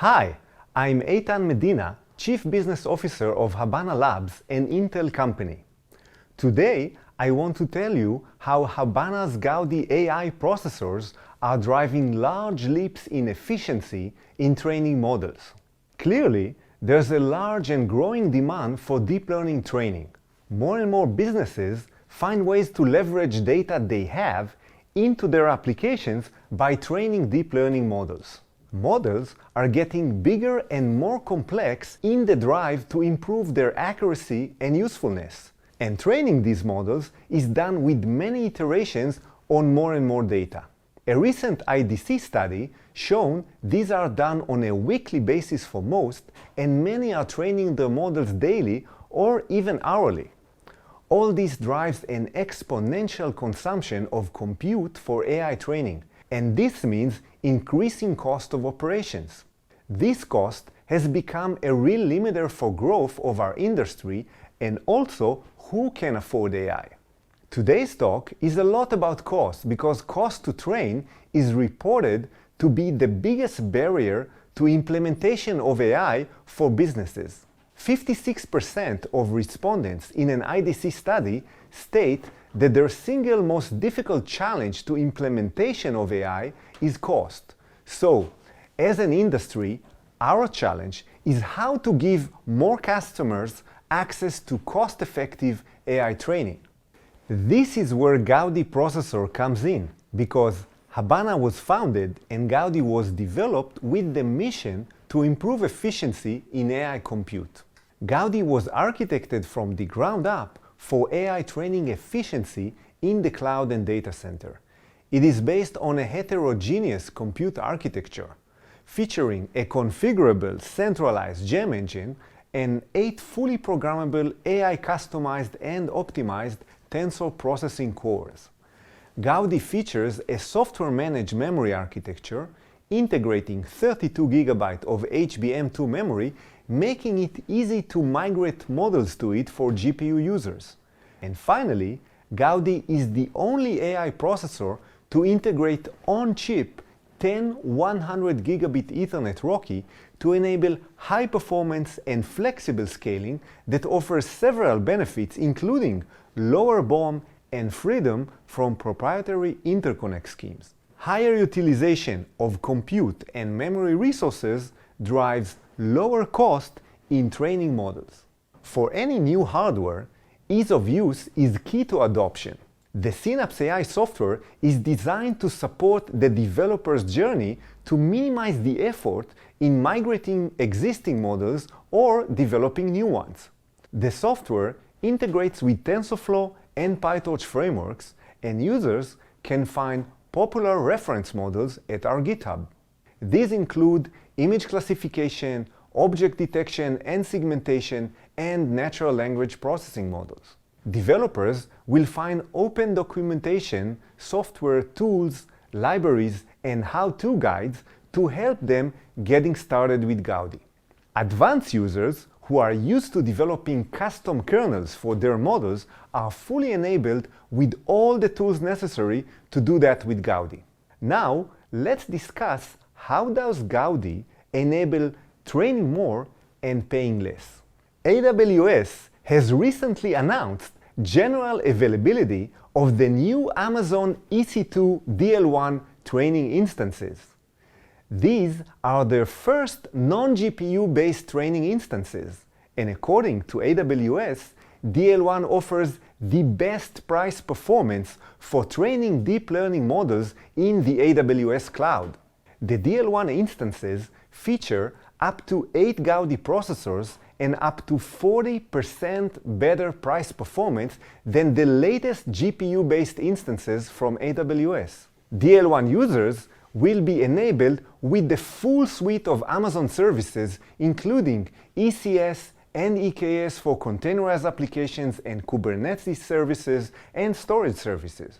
Hi, I'm Eitan Medina, Chief Business Officer of Habana Labs, an Intel company. Today, I want to tell you how Habana's Gaudi-AI processors are driving large leaps in efficiency in training models. Clearly, there's a large and growing demand for deep learning training. More and more businesses find ways to leverage data they have into their applications by training deep learning models. Models are getting bigger and more complex in the drive to improve their accuracy and usefulness. And training these models is done with many iterations on more and more data. A recent IDC study shown these are done on a weekly basis for most, and many are training their models daily or even hourly. All this drives an exponential consumption of compute for AI training, and this means increasing cost of operations. This cost has become a real limiter for growth of our industry and also who can afford AI. Today's talk is a lot about cost because cost to train is reported to be the biggest barrier to implementation of AI for businesses. 56% of respondents in an IDC study state that their single most difficult challenge to implementation of AI is cost. So, as an industry, our challenge is how to give more customers access to cost-effective AI training. This is where Gaudi processor comes in, because Habana was founded and Gaudi was developed with the mission to improve efficiency in AI compute. Gaudi was architected from the ground up for AI training efficiency in the cloud and data center. It is based on a heterogeneous compute architecture, featuring a configurable centralized GEM engine and 8 fully programmable AI customized and optimized tensor processing cores. Gaudi features a software-managed memory architecture integrating 32 GB of HBM2 memory, making it easy to migrate models to it for GPU users. And finally, Gaudi is the only AI processor to integrate on-chip 10 100 gigabit Ethernet RoCE to enable high performance and flexible scaling that offers several benefits, including lower BOM and freedom from proprietary interconnect schemes. Higher utilization of compute and memory resources drives lower cost in training models. For any new hardware, ease of use is key to adoption. The SynapseAI software is designed to support the developer's journey to minimize the effort in migrating existing models or developing new ones. The software integrates with TensorFlow and PyTorch frameworks, and users can find popular reference models at our GitHub. These include image classification, object detection and segmentation, and natural language processing models. Developers will find open documentation, software tools, libraries, and how-to guides to help them getting started with Gaudi. Advanced users who are used to developing custom kernels for their models are fully enabled with all the tools necessary to do that with Gaudi. Now, let's discuss how does Gaudi enable training more and paying less. AWS has recently announced general availability of the new Amazon ec2 dl1 training instances. These are their first non-GPU based training instances, and according to AWS, dl1 offers the best price performance for training deep learning models in the AWS cloud. The dl1 instances feature up to 8 Gaudi processors and up to 40% better price performance than the latest GPU-based instances from AWS. dl1 users will be enabled with the full suite of Amazon services, including ECS and EKS for containerized applications and Kubernetes services and storage services.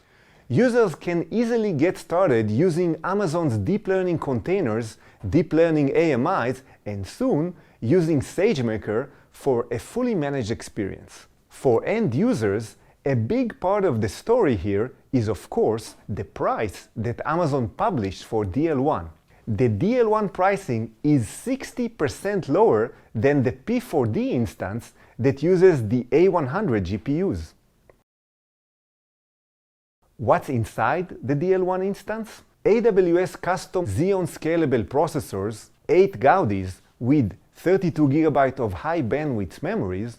Users can easily get started using Amazon's deep learning containers, deep learning AMIs, and soon using SageMaker for a fully managed experience. For end users, a big part of the story here is, of course, the price that Amazon published for dl1. the dl1 pricing is 60% lower than the P4D instance that uses the A100 GPUs. What's inside the dl1 instance? AWS custom Xeon scalable processors, 8 Gaudis with 32 GB of high bandwidth memories,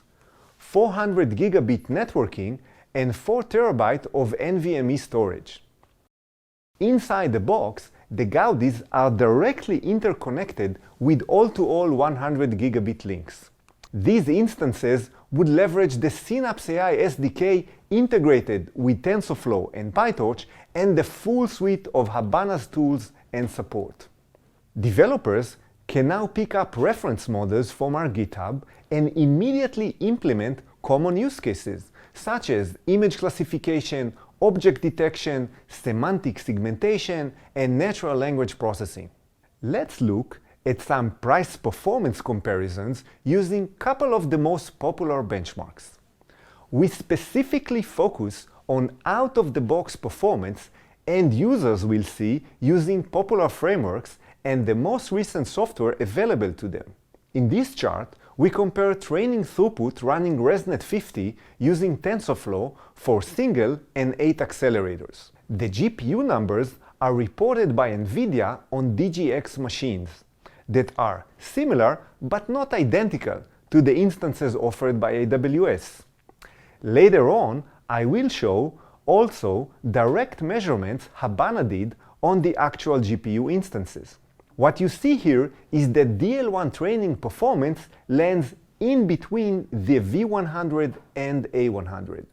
400 gigabit networking, and 4 TB of NVMe storage. Inside the box, the Gaudis are directly interconnected with all-to-all 100 gigabit links. These instances would leverage the SynapseAI SDK integrated with TensorFlow and PyTorch and the full suite of Habana's tools and support. Developers can now pick up reference models from our GitHub and immediately implement common use cases, such as image classification, object detection, semantic segmentation, and natural language processing. Let's look at some price-performance comparisons using a couple of the most popular benchmarks. We specifically focus on out-of-the-box performance end users will see using popular frameworks and the most recent software available to them. In this chart, we compare training throughput running ResNet 50 using TensorFlow for single and 8 accelerators. The GPU numbers are reported by NVIDIA on DGX machines that are similar but not identical to the instances offered by AWS. Later on, I will show also direct measurements Habana did on the actual GPU instances. What you see here is that dl1 training performance lands in between the V100 and A100.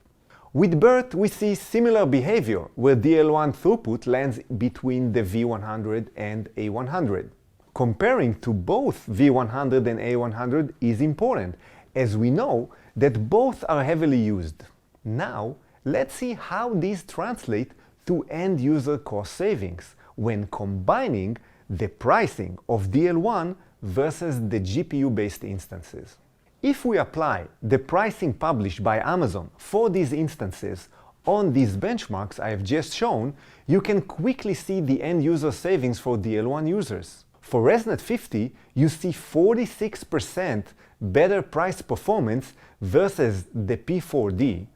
With BERT, we see similar behavior, where dl1 throughput lands between the V100 and A100. Comparing to both V100 and A100 is important, as we know that both are heavily used. Now, let's see how these translate to end-user cost savings when combining the pricing of dl1 versus the GPU-based instances. If we apply the pricing published by Amazon for these instances on these benchmarks I have just shown, you can quickly see the end-user savings for dl1 users. For ResNet 50, you see 46% better price performance versus the P4D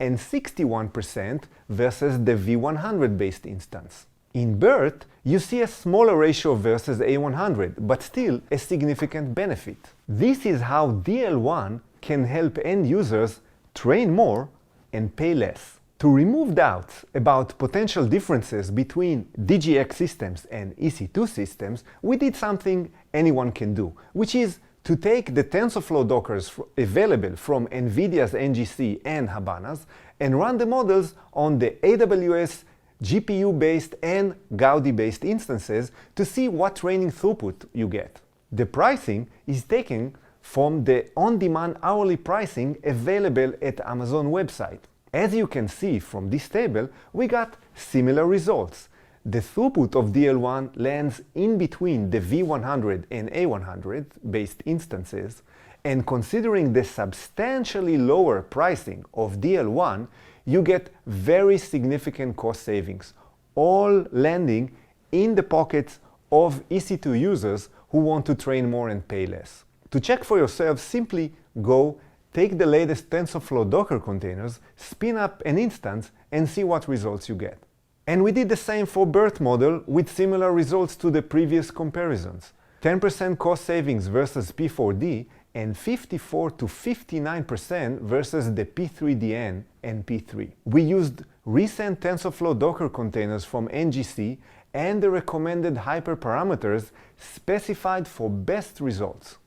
and 61% versus the V100-based instance. In BERT, you see a smaller ratio versus A100, but still a significant benefit. This is how dl1 can help end users train more and pay less. To remove doubts about potential differences between DGX systems and ec2 systems, we did something anyone can do, which is to take the TensorFlow Dockers available from NVIDIA's NGC and Habana's and run the models on the AWS GPU-based and Gaudi-based instances to see what training throughput you get. The pricing is taken from the on-demand hourly pricing available at Amazon website. As you can see from this table, we got similar results. The throughput of dl1 lands in between the V100 and A100 based instances, and considering the substantially lower pricing of dl1, you get very significant cost savings, all landing in the pockets of ec2 users who want to train more and pay less. To check for yourself, simply go take the latest TensorFlow Docker containers, spin up an instance, and see what results you get. And we did the same for BERT model with similar results to the previous comparisons. 10% cost savings versus P4D and 54 to 59% versus the P3DN and P3. We used recent TensorFlow Docker containers from NGC and the recommended hyperparameters specified for best results.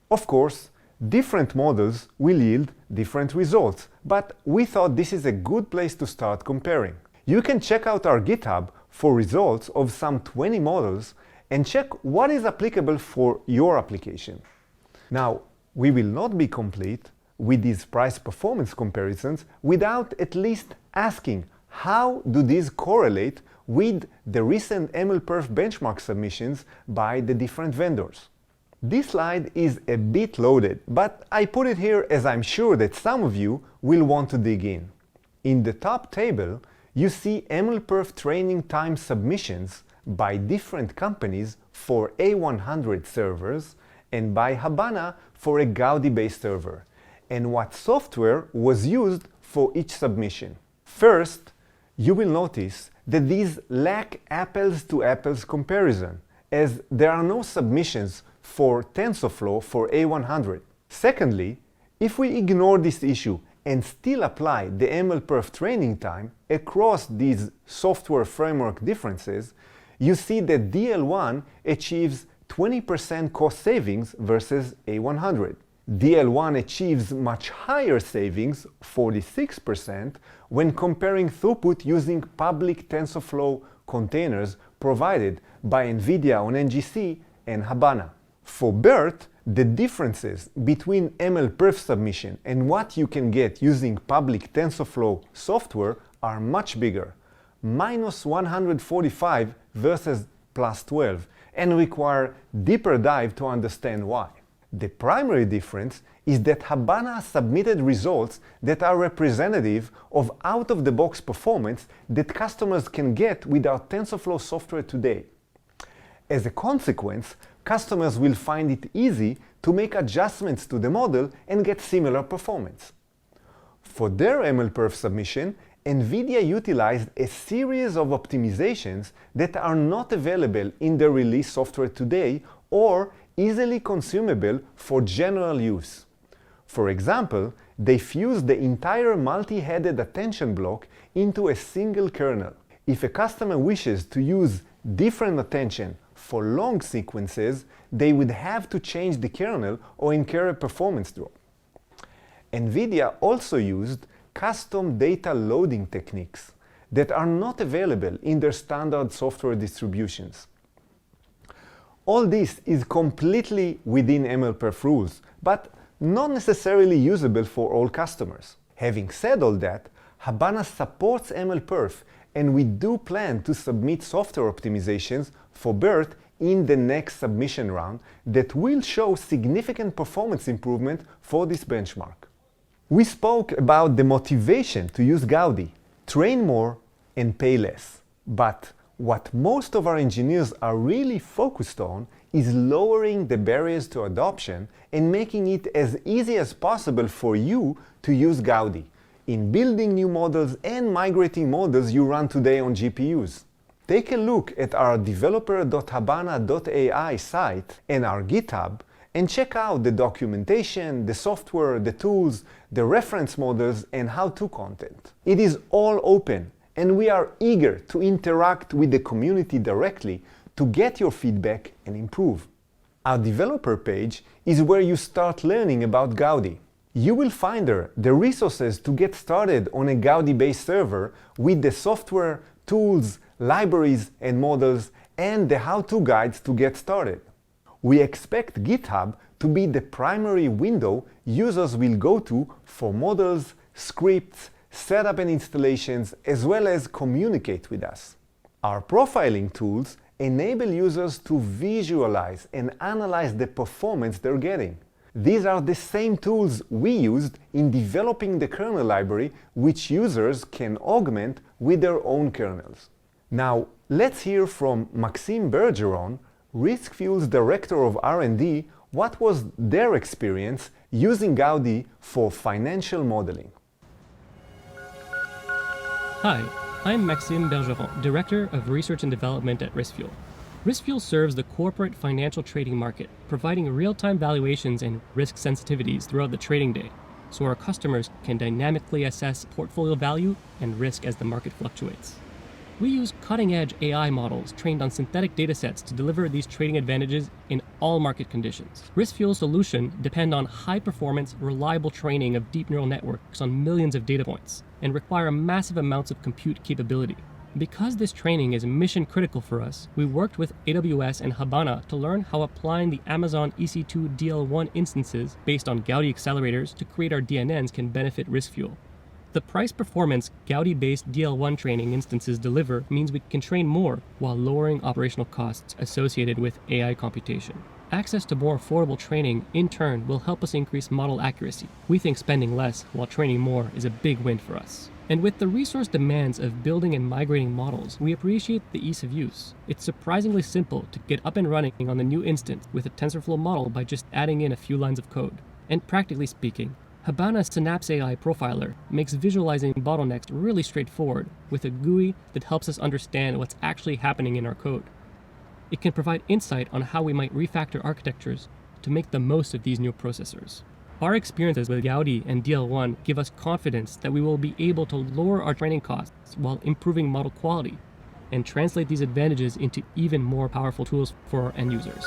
Of course, different models will yield different results, but we thought this is a good place to start comparing. You can check out our GitHub for results of some 20 models and check what is applicable for your application. Now, we will not be complete with these price-performance comparisons without at least asking how do these correlate with the recent MLPerf benchmark submissions by the different vendors. This slide is a bit loaded, but I put it here as I'm sure that some of you will want to dig in. In the top table, you see MLPerf training time submissions by different companies for A100 servers and by Habana for a Gaudi-based server, and what software was used for each submission. First, you will notice that these lack apples-to-apples comparison, as there are no submissions for TensorFlow for A100. Secondly, if we ignore this issue and still apply the MLPerf training time across these software framework differences, you see that dl1 achieves 20% cost savings versus A100. dl1 achieves much higher savings, 46%, when comparing throughput using public TensorFlow containers provided by NVIDIA on NGC and Habana. For BERT, the differences between MLPerf submission and what you can get using public TensorFlow software are much bigger, minus 145 versus plus 12, and require deeper dive to understand why. The primary difference is that Habana submitted results that are representative of out-of-the-box performance that customers can get with our TensorFlow software today. As a consequence, customers will find it easy to make adjustments to the model and get similar performance. For their MLPerf submission, NVIDIA utilized a series of optimizations that are not available in the release software today or easily consumable for general use. For example, they fused the entire multi-headed attention block into a single kernel. If a customer wishes to use different attention for long sequences, they would have to change the kernel or incur a performance drop. NVIDIA also used custom data loading techniques that are not available in their standard software distributions. All this is completely within MLPerf rules, but not necessarily usable for all customers. Having said all that, Habana supports MLPerf, and we do plan to submit software optimizations for BERT in the next submission round that will show significant performance improvement for this benchmark. We spoke about the motivation to use Gaudi, train more and pay less. But what most of our engineers are really focused on is lowering the barriers to adoption and making it as easy as possible for you to use Gaudi in building new models and migrating models you run today on GPUs. Take a look at our developer.habana.ai site and our GitHub and check out the documentation, the software, the tools, the reference models, and how-to content. It is all open, and we are eager to interact with the community directly to get your feedback and improve. Our developer page is where you start learning about Gaudi. You will find there the resources to get started on a Gaudi-based server with the software, tools, libraries, and models, and the how-to guides to get started. We expect GitHub to be the primary window users will go to for models, scripts, setup and installations, as well as communicate with us. Our profiling tools enable users to visualize and analyze the performance they're getting. These are the same tools we used in developing the kernel library, which users can augment with their own kernels. Now, let's hear from Maxime Bergeron, RiskFuel's Director of R&D, what was their experience using Gaudi for financial modeling. Hi, I'm Maxime Bergeron, Director of Research and Development at RiskFuel. RiskFuel serves the corporate financial trading market, providing real-time valuations and risk sensitivities throughout the trading day, so our customers can dynamically assess portfolio value and risk as the market fluctuates. We use cutting-edge AI models trained on synthetic datasets to deliver these trading advantages in all market conditions. RiskFuel's solution depend on high-performance, reliable training of deep neural networks on millions of data points and require massive amounts of compute capability. Because this training is mission-critical for us, we worked with AWS and Habana to learn how applying the Amazon ec2 dl1 instances based on Gaudi accelerators to create our DNNs can benefit RiskFuel. The price performance Gaudi-based dl1 training instances deliver means we can train more while lowering operational costs associated with AI computation. Access to more affordable training, in turn, will help us increase model accuracy. We think spending less while training more is a big win for us. And with the resource demands of building and migrating models, we appreciate the ease of use. It's surprisingly simple to get up and running on the new instance with a TensorFlow model by just adding in a few lines of code. And practically speaking, Habana's SynapseAI profiler makes visualizing bottlenecks really straightforward with a GUI that helps us understand what's actually happening in our code. It can provide insight on how we might refactor architectures to make the most of these new processors. Our experiences with Gaudi and dl1 give us confidence that we will be able to lower our training costs while improving model quality and translate these advantages into even more powerful tools for our end users.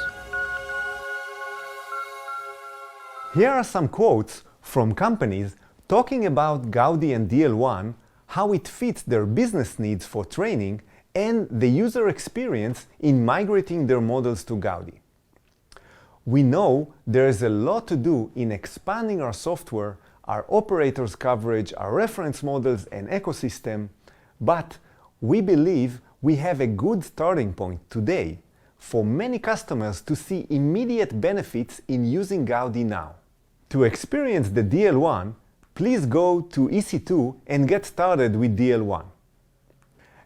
Here are some quotes from companies talking about Gaudi and dl1, how it fits their business needs for training, and the user experience in migrating their models to Gaudi. We know there is a lot to do in expanding our software, our operators coverage, our reference models and ecosystem, but we believe we have a good starting point today for many customers to see immediate benefits in using Gaudi now. To experience the dl1, please go to ec2 and get started with dl1.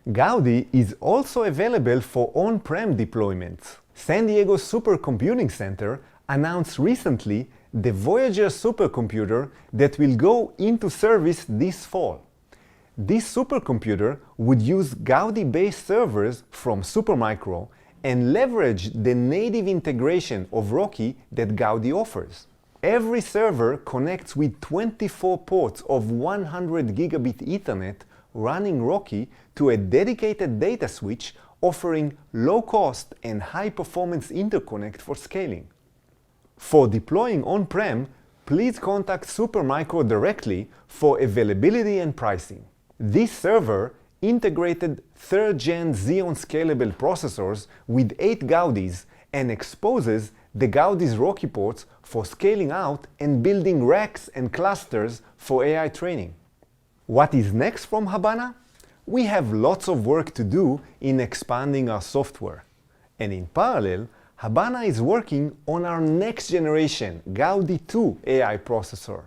Gaudi is also available for on-prem deployments. San Diego Supercomputing Center announced recently the Voyager supercomputer that will go into service this fall. This supercomputer would use Gaudi-based servers from Supermicro and leverage the native integration of Rocky that Gaudi offers. Every server connects with 24 ports of 100 gigabit Ethernet running Rocky to a dedicated data switch offering low-cost and high-performance interconnect for scaling. For deploying on-prem, please contact Supermicro directly for availability and pricing. This server integrated 3rd-gen Xeon scalable processors with 8 Gaudis and exposes the Gaudi's Rocky ports for scaling out and building racks and clusters for AI training. What is next from Habana? We have lots of work to do in expanding our software. And in parallel, Habana is working on our next generation Gaudi-2 AI processor,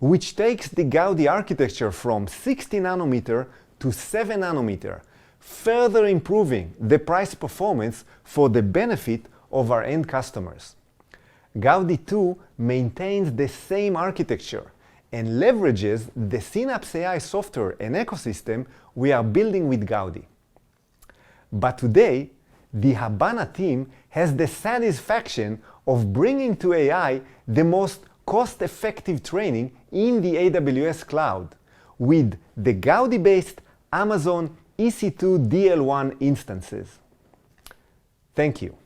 which takes the Gaudi architecture from 60 nanometer to 7 nanometer, further improving the price performance for the benefit of our end customers. Gaudi-2 maintains the same architecture and leverages the SynapseAI software and ecosystem we are building with Gaudi. But today, the Habana team has the satisfaction of bringing to AI the most cost-effective training in the AWS cloud with the Gaudi-based Amazon EC2 dl1 instances. Thank you.